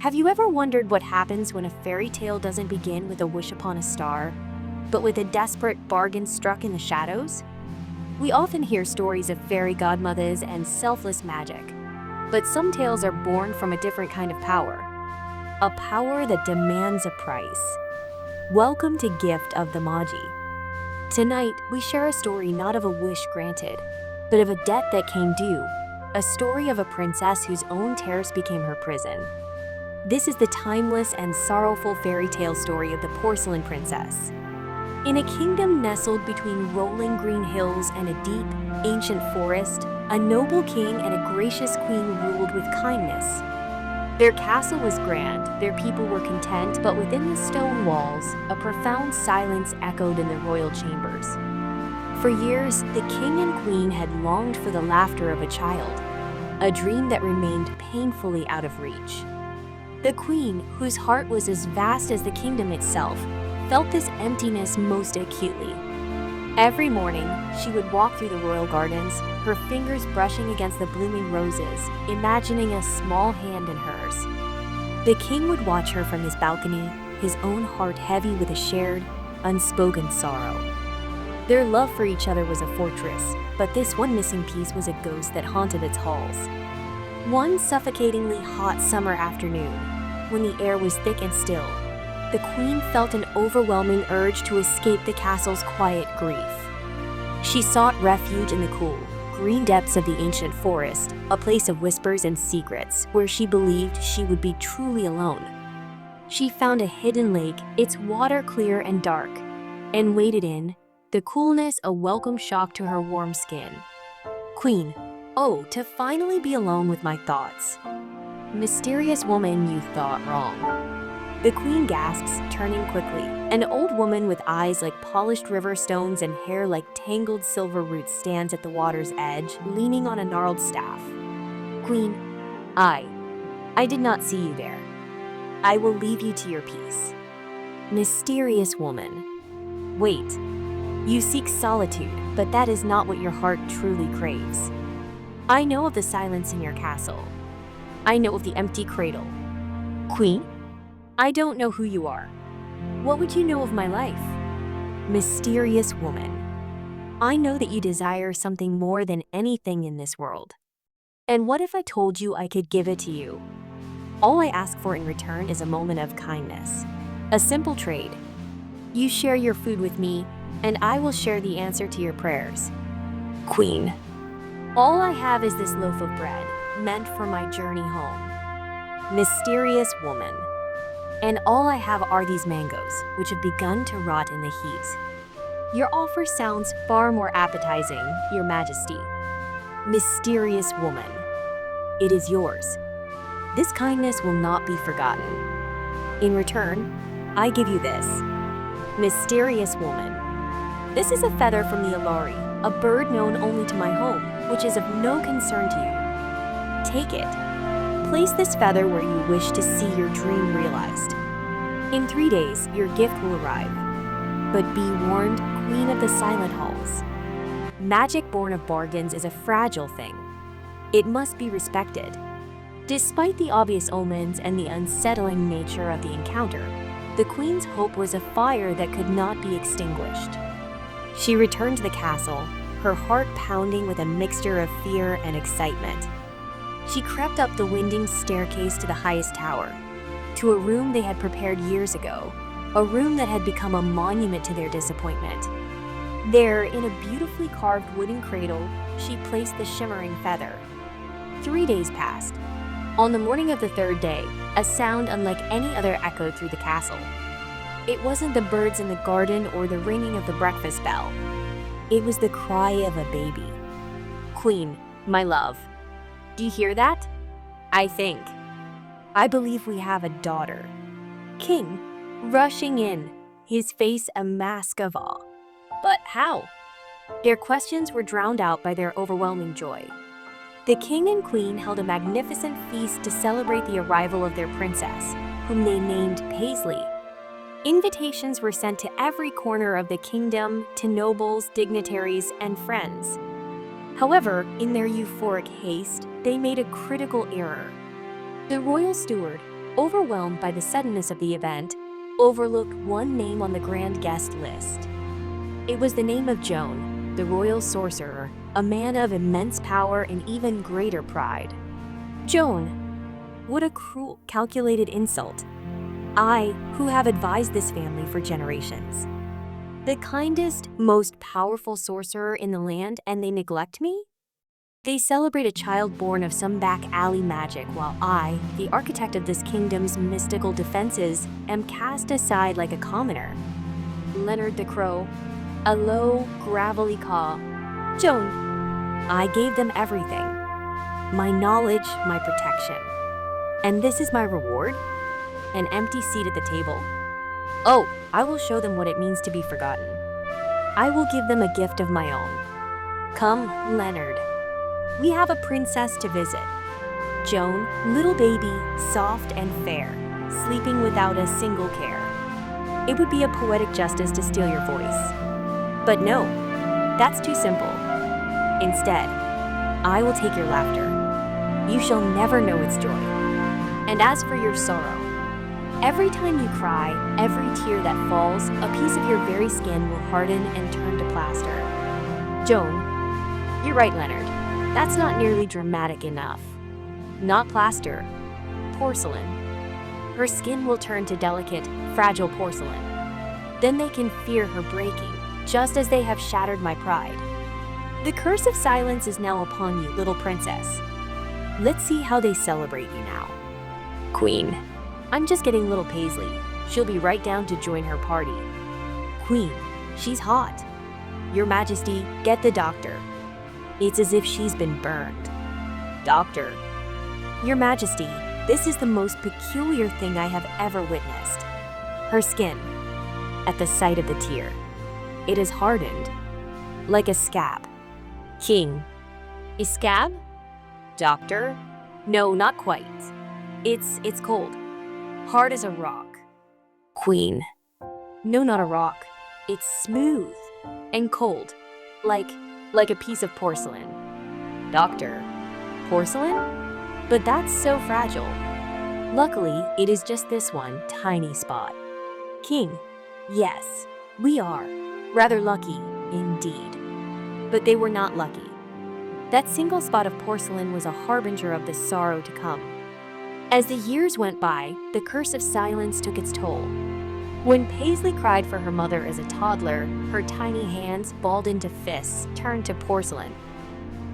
Have you ever wondered what happens when a fairy tale doesn't begin with a wish upon a star, but with a desperate bargain struck in the shadows? We often hear stories of fairy godmothers and selfless magic, but some tales are born from a different kind of power, a power that demands a price. Welcome to Gift of the Magi. Tonight, we share a story not of a wish granted, but of a debt that came due, a story of a princess whose own terrace became her prison. This is the timeless and sorrowful fairy tale story of the Porcelain Princess. In a kingdom nestled between rolling green hills and a deep, ancient forest, a noble king and a gracious queen ruled with kindness. Their castle was grand, their people were content, but within the stone walls, a profound silence echoed in the royal chambers. For years, the king and queen had longed for the laughter of a child, a dream that remained painfully out of reach. The queen, whose heart was as vast as the kingdom itself, felt this emptiness most acutely. Every morning, she would walk through the royal gardens, her fingers brushing against the blooming roses, imagining a small hand in hers. The king would watch her from his balcony, his own heart heavy with a shared, unspoken sorrow. Their love for each other was a fortress, but this one missing piece was a ghost that haunted its halls. One suffocatingly hot summer afternoon, when the air was thick and still, the queen felt an overwhelming urge to escape the castle's quiet grief. She sought refuge in the cool, green depths of the ancient forest, a place of whispers and secrets where she believed she would be truly alone. She found a hidden lake, its water clear and dark, and waded in, the coolness a welcome shock to her warm skin. Queen, oh, to finally be alone with my thoughts. Mysterious woman, you thought wrong. The queen gasps, turning quickly. An old woman with eyes like polished river stones and hair like tangled silver roots stands at the water's edge, leaning on a gnarled staff. Queen, I did not see you there. I will leave you to your peace. Mysterious woman. Wait, you seek solitude, but that is not what your heart truly craves. I know of the silence in your castle. I know of the empty cradle. Queen, I don't know who you are. What would you know of my life? Mysterious woman. I know that you desire something more than anything in this world. And what if I told you I could give it to you? All I ask for in return is a moment of kindness. A simple trade. You share your food with me, and I will share the answer to your prayers. Queen. All I have is this loaf of bread, meant for my journey home. Mysterious woman. And all I have are these mangoes, which have begun to rot in the heat. Your offer sounds far more appetizing, Your Majesty. Mysterious woman. It is yours. This kindness will not be forgotten. In return, I give you this. Mysterious woman. This is a feather from the Alari, a bird known only to my home, which is of no concern to you. Take it. Place this feather where you wish to see your dream realized. In 3 days, your gift will arrive. But be warned, Queen of the Silent Halls. Magic born of bargains is a fragile thing. It must be respected. Despite the obvious omens and the unsettling nature of the encounter, the Queen's hope was a fire that could not be extinguished. She returned to the castle, her heart pounding with a mixture of fear and excitement. She crept up the winding staircase to the highest tower, to a room they had prepared years ago, a room that had become a monument to their disappointment. There, in a beautifully carved wooden cradle, she placed the shimmering feather. 3 days passed. On the morning of the third day, a sound unlike any other echoed through the castle. It wasn't the birds in the garden or the ringing of the breakfast bell. It was the cry of a baby. Queen, my love. Do you hear that? I believe we have a daughter. King, rushing in, his face a mask of awe. But how? Their questions were drowned out by their overwhelming joy. The king and queen held a magnificent feast to celebrate the arrival of their princess, whom they named Paisley. Invitations were sent to every corner of the kingdom, to nobles, dignitaries, and friends. However, in their euphoric haste, they made a critical error. The royal steward, overwhelmed by the suddenness of the event, overlooked one name on the grand guest list. It was the name of Joan, the royal sorcerer, a man of immense power and even greater pride. Joan, what a cruel, calculated insult. I, who have advised this family for generations. The kindest, most powerful sorcerer in the land, and they neglect me? They celebrate a child born of some back alley magic, while I, the architect of this kingdom's mystical defenses, am cast aside like a commoner. Leonard the Crow, a low, gravelly caw. Joan, I gave them everything. My knowledge, my protection. And this is my reward? An empty seat at the table? Oh, I will show them what it means to be forgotten. I will give them a gift of my own. Come, Leonard. We have a princess to visit. Joan, little baby, soft and fair, sleeping without a single care. It would be a poetic justice to steal your voice. But no, that's too simple. Instead, I will take your laughter. You shall never know its joy. And as for your sorrow, every time you cry, every tear that falls, a piece of your very skin will harden and turn to plaster. Joan, you're right, Leonard. That's not nearly dramatic enough. Not plaster, porcelain. Her skin will turn to delicate, fragile porcelain. Then they can fear her breaking, just as they have shattered my pride. The curse of silence is now upon you, little princess. Let's see how they celebrate you now. Queen, I'm just getting little Paisley. She'll be right down to join her party. Queen, she's hot. Your Majesty, get the doctor. It's as if she's been burned. Doctor, Your Majesty, this is the most peculiar thing I have ever witnessed. Her skin, at the sight of the tear, it is hardened, like a scab. King, a scab? Doctor, no, not quite. It's cold, hard as a rock. Queen, no, not a rock. It's smooth and cold, like a piece of porcelain. Doctor, porcelain? But that's so fragile. Luckily, it is just this one tiny spot. King, yes, we are rather lucky indeed. But they were not lucky. That single spot of porcelain was a harbinger of the sorrow to come. As the years went by, the curse of silence took its toll. When Paisley cried for her mother as a toddler, her tiny hands, balled into fists, turned to porcelain.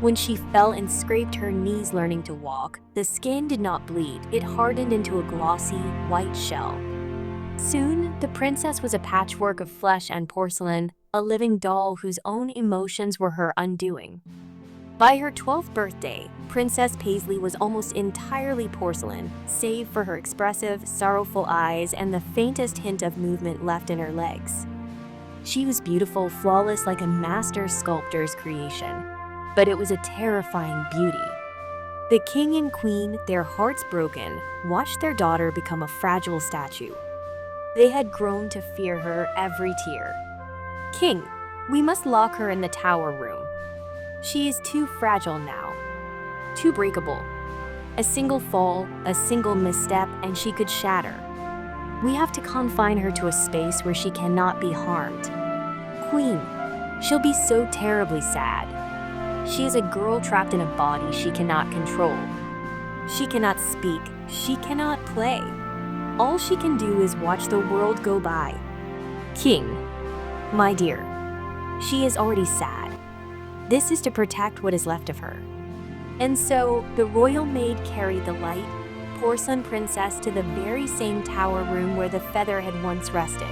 When she fell and scraped her knees learning to walk, the skin did not bleed, it hardened into a glossy, white shell. Soon, the princess was a patchwork of flesh and porcelain, a living doll whose own emotions were her undoing. By her 12th birthday, Princess Paisley was almost entirely porcelain, save for her expressive, sorrowful eyes and the faintest hint of movement left in her legs. She was beautiful, flawless like a master sculptor's creation, but it was a terrifying beauty. The king and queen, their hearts broken, watched their daughter become a fragile statue. They had grown to fear her every tear. King, we must lock her in the tower room. She is too fragile now, too breakable. A single fall, a single misstep, and she could shatter. We have to confine her to a space where she cannot be harmed. Queen, she'll be so terribly sad. She is a girl trapped in a body she cannot control. She cannot speak, she cannot play. All she can do is watch the world go by. King, my dear, she is already sad. This is to protect what is left of her. And so, the royal maid carried the light, porcelain princess to the very same tower room where the feather had once rested.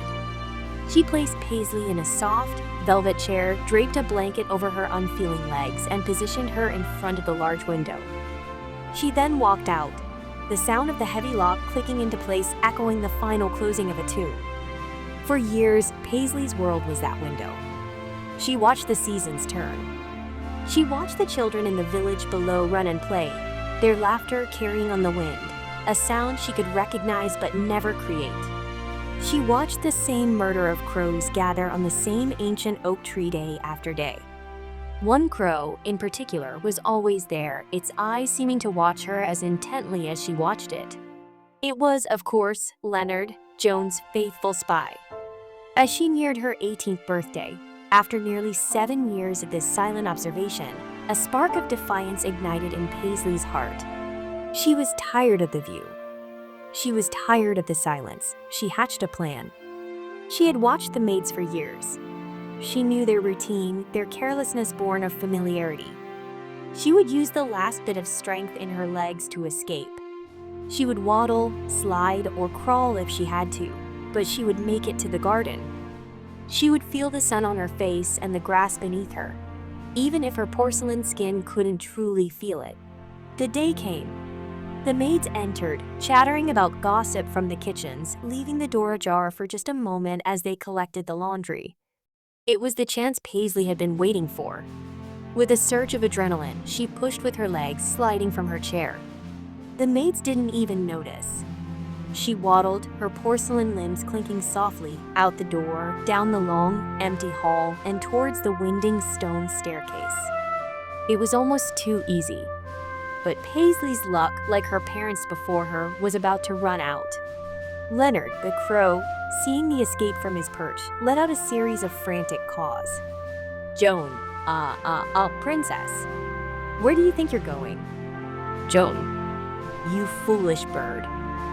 She placed Paisley in a soft, velvet chair, draped a blanket over her unfeeling legs, and positioned her in front of the large window. She then walked out, the sound of the heavy lock clicking into place echoing the final closing of a tune. For years, Paisley's world was that window. She watched the seasons turn. She watched the children in the village below run and play, their laughter carrying on the wind, a sound she could recognize but never create. She watched the same murder of crows gather on the same ancient oak tree day after day. One crow, in particular, was always there, its eyes seeming to watch her as intently as she watched it. It was, of course, Leonard, Joan's faithful spy. As she neared her 18th birthday, after nearly 7 years of this silent observation, a spark of defiance ignited in Paisley's heart. She was tired of the view. She was tired of the silence. She hatched a plan. She had watched the maids for years. She knew their routine, their carelessness born of familiarity. She would use the last bit of strength in her legs to escape. She would waddle, slide, or crawl if she had to, but she would make it to the garden. She would feel the sun on her face and the grass beneath her, even if her porcelain skin couldn't truly feel it. The day came. The maids entered, chattering about gossip from the kitchens, leaving the door ajar for just a moment as they collected the laundry. It was the chance Paisley had been waiting for. With a surge of adrenaline, she pushed with her legs, sliding from her chair. The maids didn't even notice. She waddled, her porcelain limbs clinking softly, out the door, down the long, empty hall, and towards the winding stone staircase. It was almost too easy. But Paisley's luck, like her parents before her, was about to run out. Leonard, the crow, seeing the escape from his perch, let out a series of frantic caws. "Joan, princess, where do you think you're going?" "Joan, you foolish bird,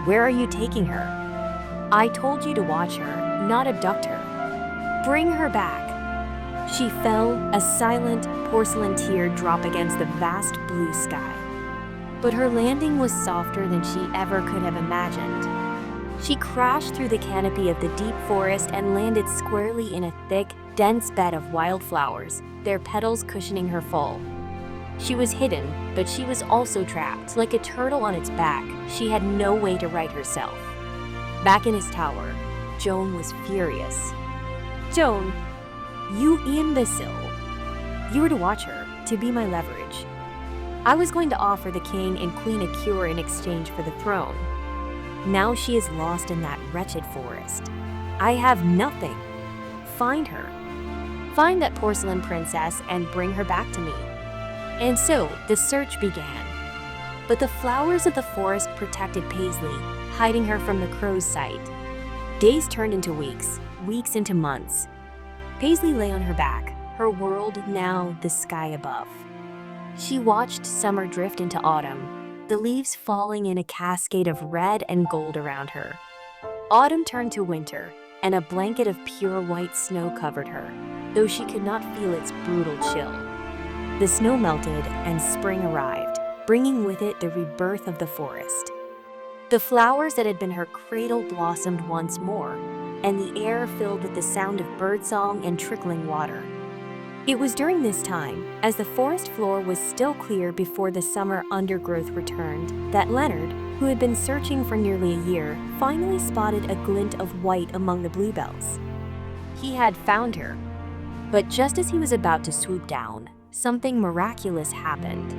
where are you taking her? I told you to watch her, not abduct her. Bring her back." She fell, a silent porcelain tear drop against the vast blue sky. But her landing was softer than she ever could have imagined. She crashed through the canopy of the deep forest and landed squarely in a thick, dense bed of wildflowers, their petals cushioning her fall. She was hidden, but she was also trapped. Like a turtle on its back, she had no way to right herself. Back in his tower, Joan was furious. "Joan, you imbecile. You were to watch her, to be my leverage. I was going to offer the king and queen a cure in exchange for the throne. Now she is lost in that wretched forest. I have nothing. Find her. Find that porcelain princess and bring her back to me." And so the search began. But the flowers of the forest protected Paisley, hiding her from the crow's sight. Days turned into weeks, weeks into months. Paisley lay on her back, her world now the sky above. She watched summer drift into autumn, the leaves falling in a cascade of red and gold around her. Autumn turned to winter, and a blanket of pure white snow covered her, though she could not feel its brutal chill. The snow melted and spring arrived, bringing with it the rebirth of the forest. The flowers that had been her cradle blossomed once more, and the air filled with the sound of birdsong and trickling water. It was during this time, as the forest floor was still clear before the summer undergrowth returned, that Leonard, who had been searching for nearly a year, finally spotted a glint of white among the bluebells. He had found her. But just as he was about to swoop down, something miraculous happened.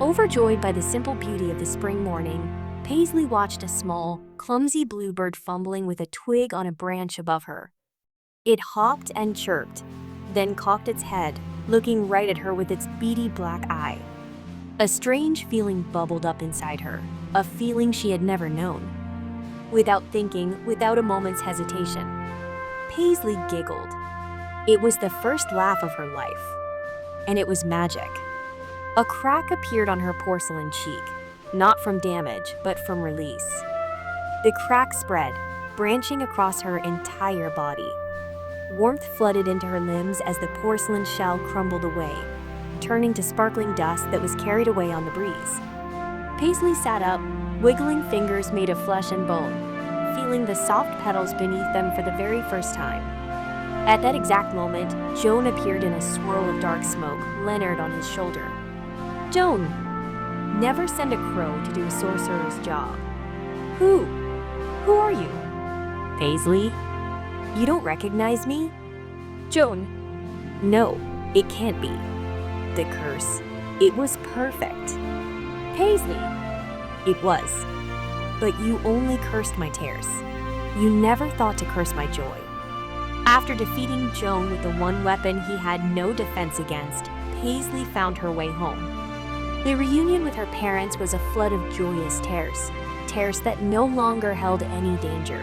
Overjoyed by the simple beauty of the spring morning, Paisley watched a small, clumsy bluebird fumbling with a twig on a branch above her. It hopped and chirped, then cocked its head, looking right at her with its beady black eye. A strange feeling bubbled up inside her, a feeling she had never known. Without thinking, without a moment's hesitation, Paisley giggled. It was the first laugh of her life, and it was magic. A crack appeared on her porcelain cheek, not from damage, but from release. The crack spread, branching across her entire body. Warmth flooded into her limbs as the porcelain shell crumbled away, turning to sparkling dust that was carried away on the breeze. Paisley sat up, wiggling fingers made of flesh and bone, feeling the soft petals beneath them for the very first time. At that exact moment, Joan appeared in a swirl of dark smoke, Leonard on his shoulder. "Joan, never send a crow to do a sorcerer's job." Who are you?" "Paisley? You don't recognize me?" "Joan, no, it can't be. The curse, it was perfect." "Paisley." "It was. But you only cursed my tears. You never thought to curse my joy." After defeating Joan with the one weapon he had no defense against, Paisley found her way home. The reunion with her parents was a flood of joyous tears terrace that no longer held any danger.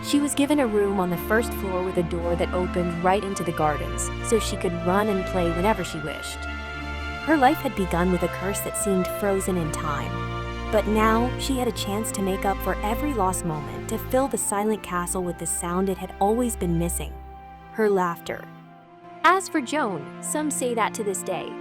She was given a room on the first floor with a door that opened right into the gardens, so she could run and play whenever she wished. Her life had begun with a curse that seemed frozen in time. But now she had a chance to make up for every lost moment, to fill the silent castle with the sound it had always been missing: her laughter. As for Joan, some say that to this day.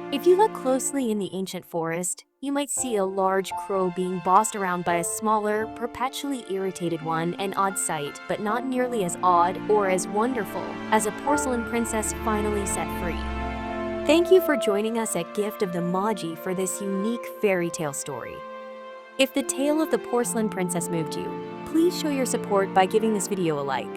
If you look closely in the ancient forest, you might see a large crow being bossed around by a smaller, perpetually irritated one, an odd sight, but not nearly as odd or as wonderful as a porcelain princess finally set free. Thank you for joining us at Gift of the Magi for this unique fairy tale story. If the tale of the porcelain princess moved you, please show your support by giving this video a like.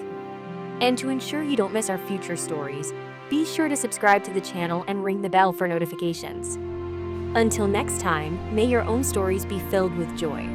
And to ensure you don't miss our future stories, be sure to subscribe to the channel and ring the bell for notifications. Until next time, may your own stories be filled with joy.